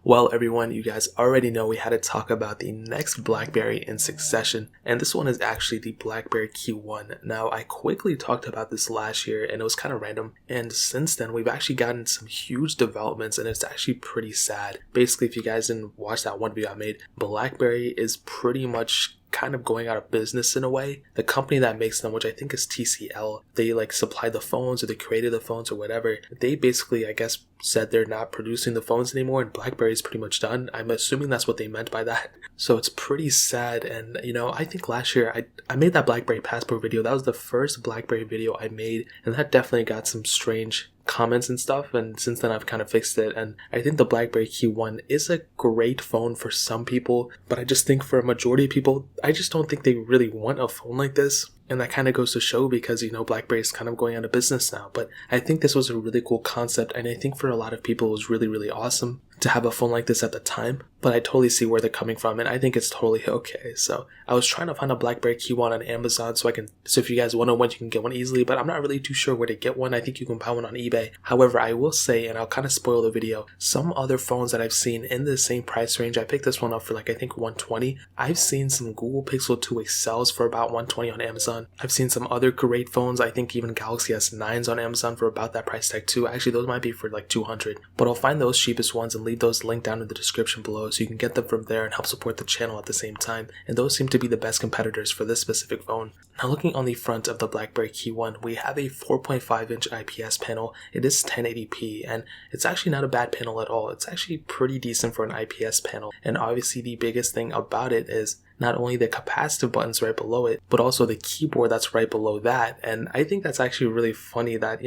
Well, everyone, you guys already know we had to talk about the next Blackberry in succession, and this one is actually the Blackberry KeyOne. Now, I quickly talked about this last year, and it was kind of random, and since then, we've actually gotten some huge developments, and it's actually pretty sad. Basically, if you guys didn't watch that one video I made, Blackberry is pretty much kind of going out of business in a way. The company that makes them, which I think is TCL, they supply the phones or they created the phones or whatever. They basically, I guess, said they're not producing the phones anymore and Blackberry is pretty much done. I'm assuming that's what they meant by that. So it's pretty sad. And I think last year I made that Blackberry passport video. That was the first Blackberry video I made, and that definitely got some strange comments and stuff, and since then I've kind of fixed it. And I think the Blackberry KeyOne is a great phone for some people, but I just think for a majority of people, I just don't think they really want a phone like this. And that kind of goes to show because, Blackberry is kind of going out of business now. But I think this was a really cool concept, and I think for a lot of people it was really, really awesome to have a phone like this at the time. But I totally see where they're coming from, and I think it's totally okay. So I was trying to find a Blackberry KeyOne on Amazon so if you guys want one, you can get one easily, but I'm not really too sure where to get one. I think you can buy one on eBay. However, I will say, and I'll kind of spoil the video, some other phones that I've seen in the same price range, I picked this one up for I think $120. I've seen some Google Pixel 2 XLs for about $120 on Amazon. I've seen some other great phones. I think even Galaxy S9s on Amazon for about that price tag too. Actually, those might be for $200, but I'll find those cheapest ones and leave those linked down in the description below so you can get them from there and help support the channel at the same time. And those seem to be the best competitors for this specific phone. Now, looking on the front of the Blackberry KeyOne, we have a 4.5-inch IPS panel. It is 1080p, and it's actually not a bad panel at all. It's actually pretty decent for an IPS panel. And obviously the biggest thing about it is not only the capacitive buttons right below it, but also the keyboard that's right below that. And I think that's actually really funny that,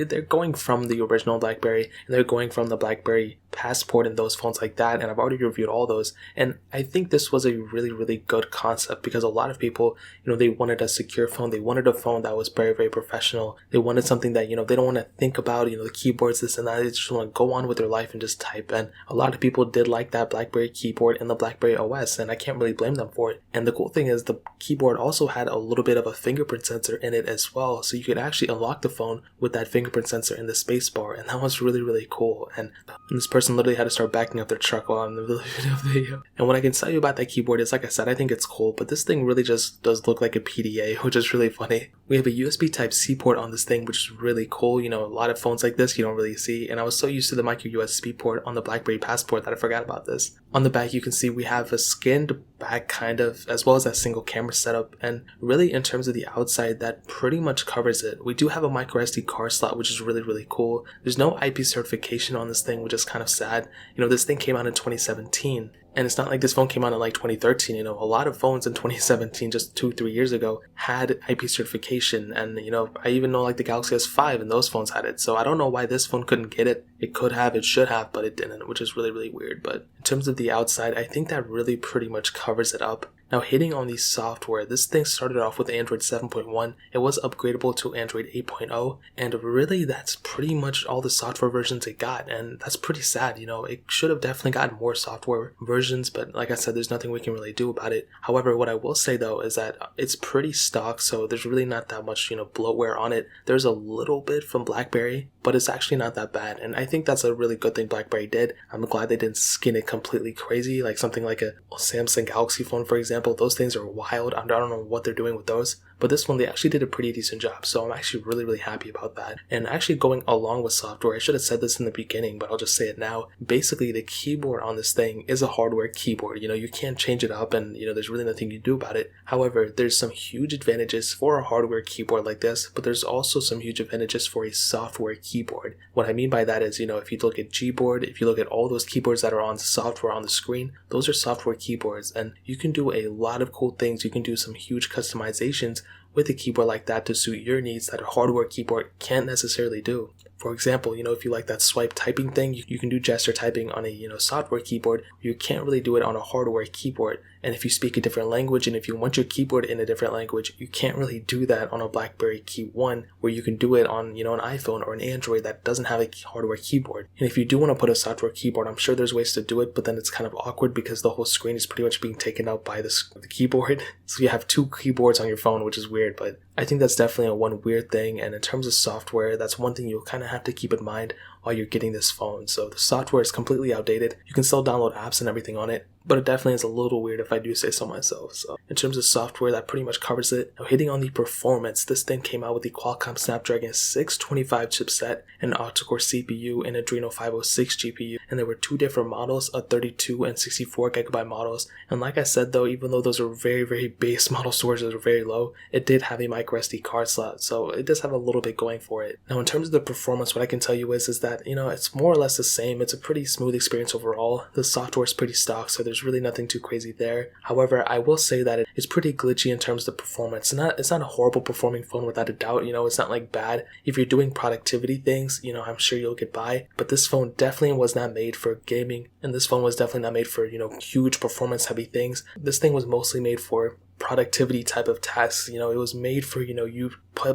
they're going from the original Blackberry and they're going from the Blackberry Passport and those phones like that. And I've already reviewed all those. And I think this was a really, really good concept because a lot of people, they wanted a secure phone. They wanted a phone that was very, very professional. They wanted something that, they don't want to think about, the keyboards, this and that. They just want to go on with their life and just type. And a lot of people did like that Blackberry keyboard and the Blackberry OS, and I can't really blame them for it. And the cool thing is the keyboard also had a little bit of a fingerprint sensor in it as well, so you could actually unlock the phone with that fingerprint sensor in the space bar, and that was really, really cool. And this person literally had to start backing up their truck while I'm in the video. And what I can tell you about that keyboard is, like I said, I think it's cool, but this thing really just does look like a PDA, which is really funny. We have a USB Type-C port on this thing, which is really cool. A lot of phones like this you don't really see, and I was so used to the micro USB port on the Blackberry Passport that I forgot about this. On the back, you can see we have a skinned back kind of, as well as that single camera setup, and really in terms of the outside, that pretty much covers it. We do have a micro SD card slot, which is really, really cool. There's no IP certification on this thing, which is kind of sad. this thing came out in 2017. And it's not like this phone came out in 2013, a lot of phones in 2017, just 2-3 years ago, had IP certification. And, I even know the Galaxy S5 and those phones had it. So I don't know why this phone couldn't get it. It could have, it should have, but it didn't, which is really, really weird. But in terms of the outside, I think that really pretty much covers it up. Now, hitting on the software, this thing started off with Android 7.1. It was upgradable to Android 8.0, and really that's pretty much all the software versions it got, and that's pretty sad. It should have definitely gotten more software versions, but like I said, there's nothing we can really do about it. However, what I will say though is that it's pretty stock, so there's really not that much, bloatware on it. There's a little bit from Blackberry, but it's actually not that bad, and I think that's a really good thing Blackberry did. I'm glad they didn't skin it completely crazy, like something like a Samsung Galaxy phone, for example. Those things are wild. I don't know what they're doing with those, but this one, they actually did a pretty decent job, so I'm actually really, really happy about that. And actually going along with software, I should have said this in the beginning, but I'll just say it now. Basically, the keyboard on this thing is a hardware keyboard. You can't change it up, and there's really nothing you can do about it. However, there's some huge advantages for a hardware keyboard like this, but there's also some huge advantages for a software keyboard. What I mean by that is, if you look at Gboard, if you look at all those keyboards that are on software on the screen, those are software keyboards, and you can do a lot of cool things. You can do some huge customizations with a keyboard like that to suit your needs that a hardware keyboard can't necessarily do. For example, if you like that swipe typing thing, you can do gesture typing on a, software keyboard. You can't really do it on a hardware keyboard. And if you speak a different language and if you want your keyboard in a different language, you can't really do that on a Blackberry KeyOne, where you can do it on, an iPhone or an Android that doesn't have a hardware keyboard. And if you do want to put a software keyboard, I'm sure there's ways to do it, but then it's kind of awkward because the whole screen is pretty much being taken up by the keyboard. So you have two keyboards on your phone, which is weird, but I think that's definitely one weird thing. And in terms of software, that's one thing you'll kind of have to keep in mind while you're getting this phone. So the software is completely outdated. You can still download apps and everything on it, but it definitely is a little weird if I do say so myself. So in terms of software, that pretty much covers it. Now hitting on the performance, this thing came out with the Qualcomm Snapdragon 625 chipset, an octa-core CPU, and Adreno 506 GPU, and there were two different models, a 32 and 64 gigabyte models. And like I said though, even though those are very base model storages are very low, it did have a micro SD card slot, so it does have a little bit going for it. Now in terms of the performance, what I can tell you is that, it's more or less the same. It's a pretty smooth experience overall. The software is pretty stock, so there's really nothing too crazy there. However, I will say that it's pretty glitchy in terms of the performance. It's not a horrible performing phone without a doubt. It's not like bad. If you're doing productivity things, I'm sure you'll get by. But this phone definitely was not made for gaming, and this phone was definitely not made for, huge performance heavy things. This thing was mostly made for productivity type of tasks. It was made for, you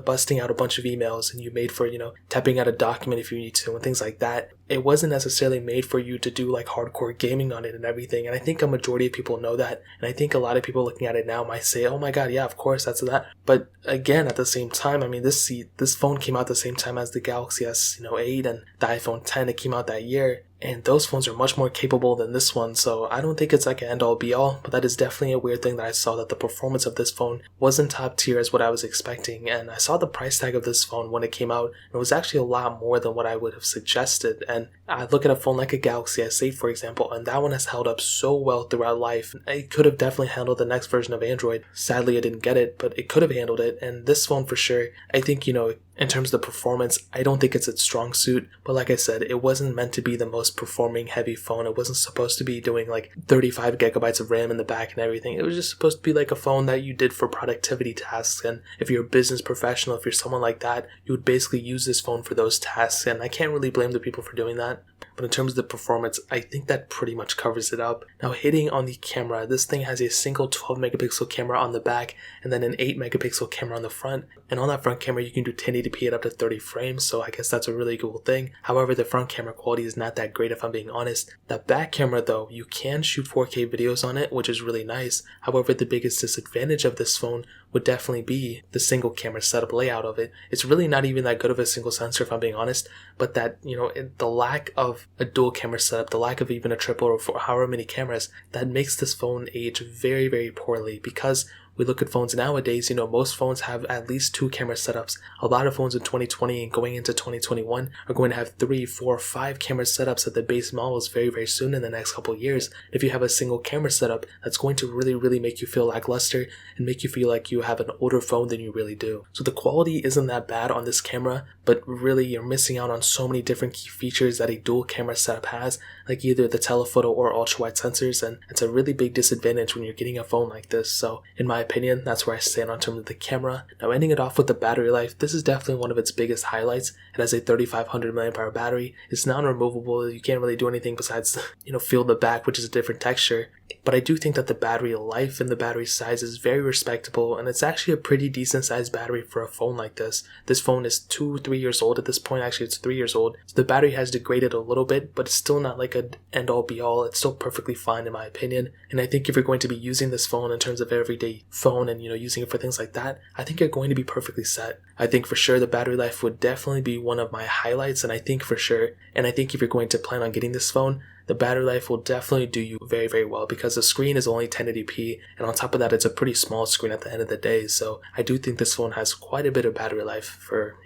busting out a bunch of emails, and you made for, typing out a document if you need to and things like that. It wasn't necessarily made for you to do like hardcore gaming on it and everything. And I think a majority of people know that. And I think a lot of people looking at it now might say, oh my god, yeah, of course, that's that. But again, at the same time, this phone came out the same time as the Galaxy S8 and the iPhone 10 that came out that year. And those phones are much more capable than this one, so I don't think it's like an end-all be-all, but that is definitely a weird thing that I saw, that the performance of this phone wasn't top tier as what I was expecting. And I saw the price tag of this phone when it came out, and it was actually a lot more than what I would have suggested. And I look at a phone like a Galaxy S8, for example, and that one has held up so well throughout life. It could have definitely handled the next version of Android. Sadly, I didn't get it, but it could have handled it. And this phone for sure, I think, in terms of the performance, I don't think it's its strong suit, but like I said, it wasn't meant to be the most performing heavy phone. It wasn't supposed to be doing like 35 gigabytes of RAM in the back and everything. It was just supposed to be like a phone that you did for productivity tasks, and if you're a business professional, if you're someone like that, you would basically use this phone for those tasks, and I can't really blame the people for doing that. But in terms of the performance, I think that pretty much covers it up. Now hitting on the camera, this thing has a single 12 megapixel camera on the back and then an 8 megapixel camera on the front. And on that front camera, you can do 1080p at up to 30 frames, so I guess that's a really cool thing. However, the front camera quality is not that great if I'm being honest. The back camera though, you can shoot 4K videos on it, which is really nice. However, the biggest disadvantage of this phone would definitely be the single camera setup layout of it. It's really not even that good of a single sensor if I'm being honest, but that, the lack of a dual camera setup, the lack of even a triple or however many cameras, that makes this phone age very poorly. Because we look at phones nowadays, most phones have at least 2 camera setups. A lot of phones in 2020 and going into 2021 are going to have 3, 4, 5 camera setups at the base models very soon in the next couple of years. If you have a single camera setup, that's going to really make you feel lackluster and make you feel like you have an older phone than you really do. So the quality isn't that bad on this camera, but really you're missing out on so many different key features that a dual camera setup has, like either the telephoto or ultra wide sensors, and it's a really big disadvantage when you're getting a phone like this. So in my opinion, that's where I stand on terms of the camera. Now ending it off with the battery life, this is definitely one of its biggest highlights. It has a 3500 mAh battery. It's non-removable. You can't really do anything besides, feel the back, which is a different texture. But I do think that the battery life and the battery size is very respectable, and it's actually a pretty decent sized battery for a phone like this. This phone is 2-3 years old at this point. Actually, it's 3 years old. So the battery has degraded a little bit, but it's still not like an end all be all. It's still perfectly fine in my opinion. And I think if you're going to be using this phone in terms of everyday phone and using it for things like that, I think you're going to be perfectly set. I think for sure the battery life would definitely be one of my highlights, and I think if you're going to plan on getting this phone, the battery life will definitely do you very well, because the screen is only 1080p, and on top of that, it's a pretty small screen at the end of the day. So I do think this phone has quite a bit of battery life for,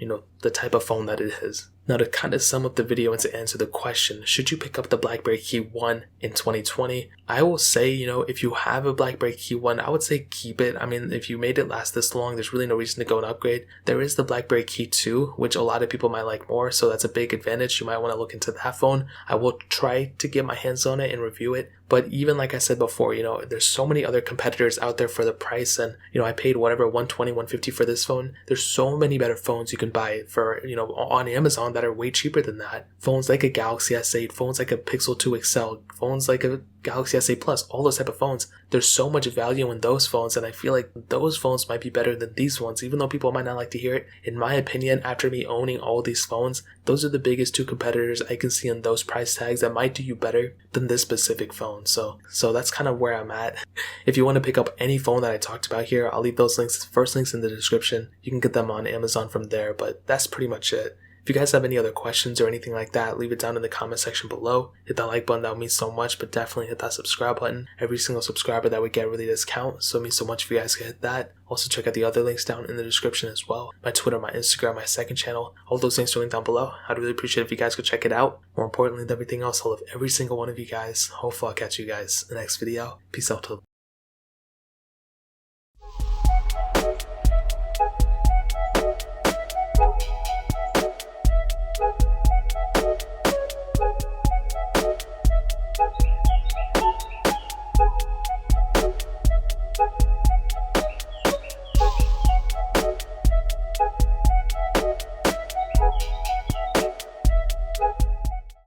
the type of phone that it is. Now to kind of sum up the video and to answer the question, should you pick up the Blackberry KeyOne in 2020? I will say, if you have a Blackberry KeyOne, I would say keep it. If you made it last this long, there's really no reason to go and upgrade. There is the Blackberry Key2, which a lot of people might like more, so that's a big advantage. You might want to look into that phone. I will try to get my hands on it and review it. But even like I said before, there's so many other competitors out there for the price, and I paid whatever $120, $150 for this phone. There's so many better phones you can buy for on Amazon that are way cheaper than that. Phones like a Galaxy S8, phones like a Pixel 2 XL, phones like a Galaxy S8 Plus, all those type of phones. There's so much value in those phones, and I feel like those phones might be better than these ones, even though people might not like to hear it. In my opinion, after me owning all these phones, those are the biggest 2 competitors I can see in those price tags that might do you better than this specific phone. So that's kind of where I'm at. If you want to pick up any phone that I talked about here, I'll leave those first links in the description. You can get them on Amazon from there, but that's pretty much it. If you guys have any other questions or anything like that, leave it down in the comment section below. Hit that like button, that would mean so much, but definitely hit that subscribe button. Every single subscriber that we get really does count, so it means so much if you guys can hit that. Also check out the other links down in the description as well. My Twitter, my Instagram, my second channel, all those links are linked down below. I'd really appreciate if you guys could check it out. More importantly than everything else, I love every single one of you guys. Hopefully I'll catch you guys in the next video. Peace out.